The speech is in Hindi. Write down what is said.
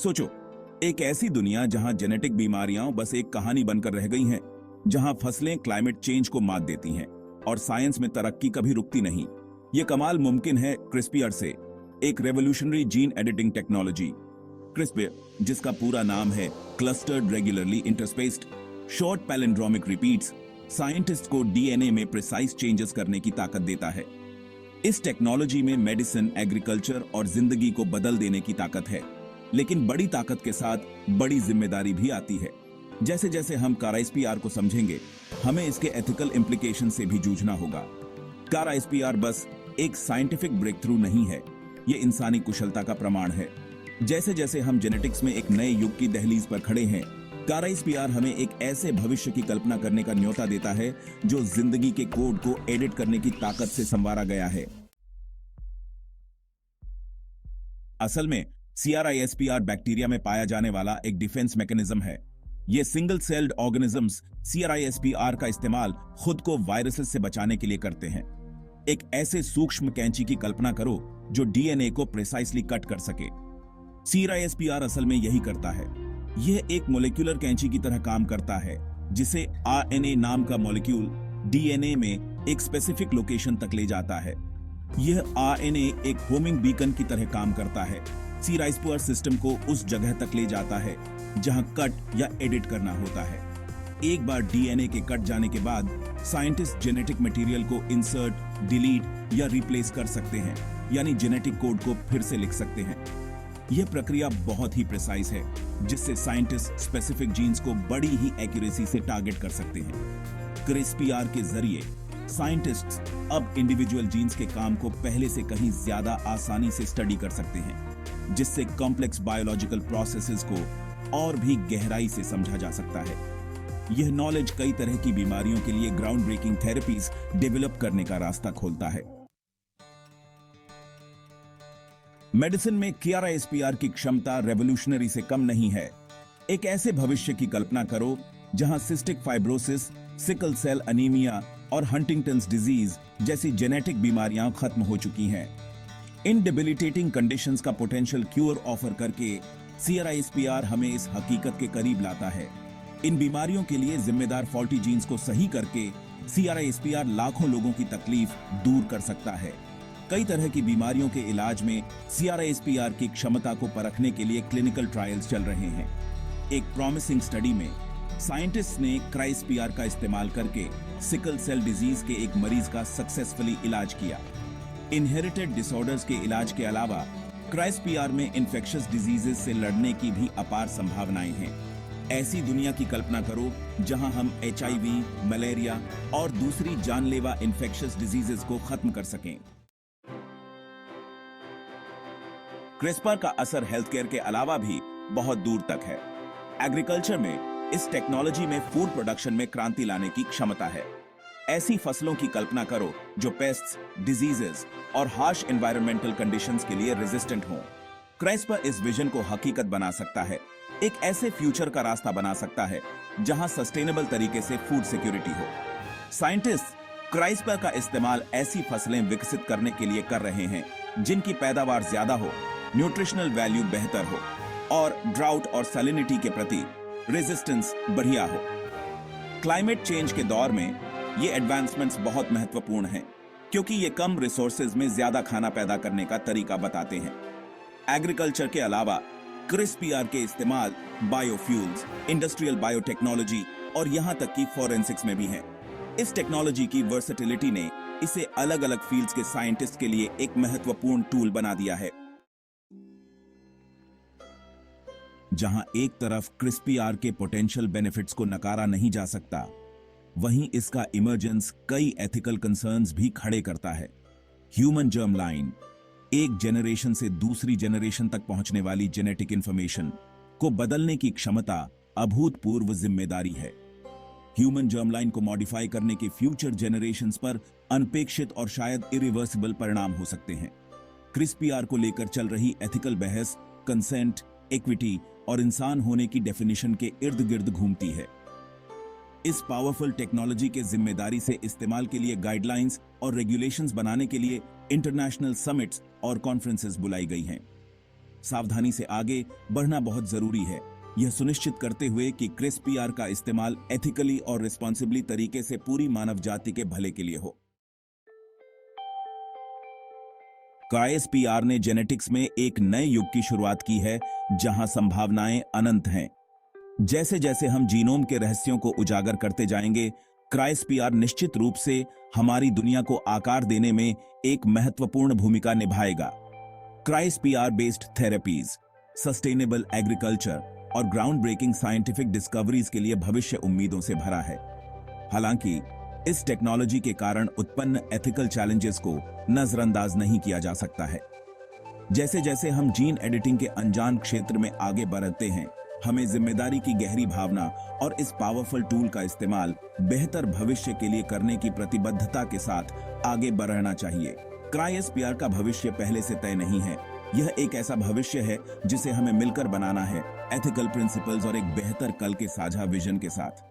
सोचो, एक ऐसी दुनिया जहां जेनेटिक बीमारियां बस एक कहानी बनकर रह गई हैं, जहां फसलें क्लाइमेट चेंज को मात देती हैं और साइंस में तरक्की कभी रुकती नहीं। ये कमाल मुमकिन है क्रिस्पीआर से, एक रेवोल्यूशनरी जीन एडिटिंग टेक्नोलॉजी। क्रिस्पीआर, जिसका पूरा नाम है clustered regularly interspaced short palindromic repeats, scientist को डीएनए में प्रिसाइज चेंजेस करने की ताकत देता है। इस टेक्नोलॉजी में मेडिसिन, एग्रीकल्चर और जिंदगी को बदल देने की ताकत है, लेकिन बड़ी ताकत के साथ बड़ी जिम्मेदारी भी आती है। जैसे जैसे हम CRISPR को समझेंगे, हमें इसके एथिकल इम्प्लीकेशन से भी जूझना होगा। CRISPR बस एक साइंटिफिक ब्रेक थ्रू नहीं है, ये इंसानी कुशलता का प्रमाण है। जैसे जैसे हम जेनेटिक्स में एक नए युग की दहलीज पर खड़े हैं, CRISPR हमें एक ऐसे भविष्य की कल्पना करने का न्योता देता है जो जिंदगी के कोड को एडिट करने की ताकत से संवारा गया है। असल में CRISPR बैक्टीरिया में पाया जाने वाला एक डिफेंस मैकेनिज्म है। ये सिंगल सेल्ड ऑर्गेनिजम्स CRISPR का इस्तेमाल खुद को वायरसेस से बचाने के लिए करते हैं। एक ऐसे सूक्ष्म कैंची की कल्पना करो जो डीएनए को प्रिसाइसली कट कर सके। CRISPR असल में यही करता है। यह एक मोलिक्यूलर कैंची की तरह काम करता है, जिसे RNA नाम का मॉलिक्यूल डीएनए में एक स्पेसिफिक लोकेशन तक ले जाता है। यह RNA एक होमिंग बीकन की तरह काम करता है, CRISPR सिस्टम को उस जगह तक ले जाता है जहां कट या एडिट करना होता है। एक बार डीएनए के कट जाने के बाद साइंटिस्ट जेनेटिक मटेरियल को इंसर्ट, डिलीट या रिप्लेस कर सकते हैं, यानी जेनेटिक कोड को फिर से लिख सकते हैं। यह प्रक्रिया बहुत ही प्रिसाइज है, जिससे साइंटिस्ट स्पेसिफिक जीन्स को बड़ी ही एक्यूरेसी से टारगेट कर सकते हैं। CRISPR के जरिए साइंटिस्ट्स अब इंडिविजुअल जीन्स के काम को पहले से कहीं ज्यादा आसानी से स्टडी कर सकते हैं, जिससे कॉम्प्लेक्स बायोलॉजिकल प्रोसेसेस को और भी गहराई से समझा जा सकता है। यह नॉलेज कई तरह की बीमारियों के लिए ग्राउंड ब्रेकिंग थेरेपीज डेवलप करने का रास्ता खोलता है। मेडिसिन में CRISPR की क्षमता रेवोल्यूशनरी से कम नहीं है। एक ऐसे भविष्य की कल्पना करो जहां cystic fibrosis, sickle cell anaemia और हंटिंगटन्स डिजीज जैसी जेनेटिक बीमारियां खत्म हो चुकी हैं। इन डिबिलिटेटिंग कंडीशंस का पोटेंशियल क्यूर ऑफर करके CRISPR हमें इस हकीकत के करीब लाता है। इन बीमारियों के लिए जिम्मेदार फॉल्टी जीन्स को सही करके CRISPR लाखों लोगों की तकलीफ दूर कर सकता है। कई तरह की बीमारियों के इलाज में CRISPR की क्षमता को परखने के लिए क्लिनिकल ट्रायल्स चल रहे हैं। एक प्रॉमिसिंग स्टडी में साइंटिस्ट ने CRISPR का इस्तेमाल करके सिकल सेल डिजीज के एक मरीज का सक्सेसफुली इलाज किया। इनहेरिटेड डिसऑर्डर्स के इलाज के अलावा CRISPR में इन्फेक्शियस डिजीजेस से लड़ने की भी अपार संभावनाएं हैं। ऐसी दुनिया की कल्पना करो जहां हम HIV, मलेरिया और दूसरी जानलेवा इन्फेक्शियस डिजीजेस को खत्म कर सकें। CRISPR का असर हेल्थ केयर के अलावा भी बहुत दूर तक है। एग्रीकल्चर में इस टेक्नोलॉजी में फूड प्रोडक्शन में क्रांति लाने की क्षमता है। ऐसी फसलों की कल्पना करो जो पेस्ट्स, डिजीजेस और हार्श एनवायरमेंटल कंडीशंस के लिए रेजिस्टेंट हों। CRISPR इस विजन को हकीकत बना सकता है, एक ऐसे फ्यूचर का रास्ता बना सकता है जहां सस्टेनेबल तरीके से फूड सिक्योरिटी हो। साइंटिस्ट CRISPR का इस्तेमाल ऐसी फसलें विकसित करने के लिए कर रहे हैं जिनकी पैदावार ज्यादा हो, न्यूट्रिशनल वैल्यू बेहतर हो और ड्राउट और सैलिनिटी के प्रति रेजिस्टेंस बढ़िया हो। क्लाइमेट चेंज के दौर में ये एडवांसमेंट्स बहुत महत्वपूर्ण हैं, क्योंकि ये कम रिसोर्सेज में ज्यादा खाना पैदा करने का तरीका बताते हैं। एग्रीकल्चर के अलावा CRISPR के इस्तेमाल बायोफ्यूल्स, इंडस्ट्रियल बायोटेक्नोलॉजी और यहां तक कि फॉरेंसिक्स में भी हैं। इस टेक्नोलॉजी की वर्सेटिलिटी ने इसे अलग अलग फील्ड्स के साइंटिस्ट के लिए एक महत्वपूर्ण टूल बना दिया है। जहां एक तरफ CRISPR के पोटेंशियल बेनिफिट्स को नकारा नहीं जा सकता, वहीं इसका इमर्जेंस कई एथिकल कंसर्न्स भी खड़े करता है। ह्यूमन जर्म लाइन, एक जनरेशन से दूसरी जनरेशन तक पहुंचने वाली जेनेटिक इंफॉर्मेशन को बदलने की क्षमता अभूतपूर्व जिम्मेदारी है। ह्यूमन जर्म लाइन को मॉडिफाई करने के फ्यूचर जनरेशंस पर अनपेक्षित और शायद इरिवर्सिबल परिणाम हो सकते हैं। CRISPR को लेकर चल रही एथिकल बहस कंसेंट, इक्विटी और इंसान होने की डेफिनेशन के इर्द गिर्द घूमती है। इस पावरफुल टेक्नोलॉजी के जिम्मेदारी से इस्तेमाल के लिए गाइडलाइंस और रेगुलेशंस बनाने के लिए इंटरनेशनल समिट्स और कॉन्फ्रेंसेस बुलाई गई हैं। सावधानी से आगे बढ़ना बहुत जरूरी है, यह सुनिश्चित करते हुए कि क्रिस्पीआर का इस्तेमाल एथिकली और रिस्पॉन्सिबली तरीके से पूरी मानव जाति के भले के लिए हो। क्राइस्पीआर ने जेनेटिक्स में एक नए युग की शुरुआत की है, जहां संभावनाएं अनंत हैं। जैसे जैसे हम जीनोम के रहस्यों को उजागर करते जाएंगे, क्राइस्पीआर निश्चित रूप से हमारी दुनिया को आकार देने में एक महत्वपूर्ण भूमिका निभाएगा। क्राइस्पीआर बेस्ड थेरेपीज, सस्टेनेबल एग्रीकल्चर और ग्राउंड ब्रेकिंग साइंटिफिक डिस्कवरीज के लिए भविष्य उम्मीदों से भरा है। हालांकि इस टेक्नोलॉजी के कारण उत्पन्न एथिकल चैलेंजेस को नजरअंदाज नहीं किया जा सकता है। जैसे जैसे हम जीन एडिटिंग के अनजान क्षेत्र में आगे बढ़ते हैं, हमें जिम्मेदारी की गहरी भावना और इस पावरफुल टूल का इस्तेमाल बेहतर भविष्य के लिए करने की प्रतिबद्धता के साथ आगे बढ़ना चाहिए। क्राइस्पीआर का भविष्य पहले से तय नहीं है। यह एक ऐसा भविष्य है जिसे हमें मिलकर बनाना है, एथिकल प्रिंसिपल्स और एक बेहतर कल के साझा विजन के साथ।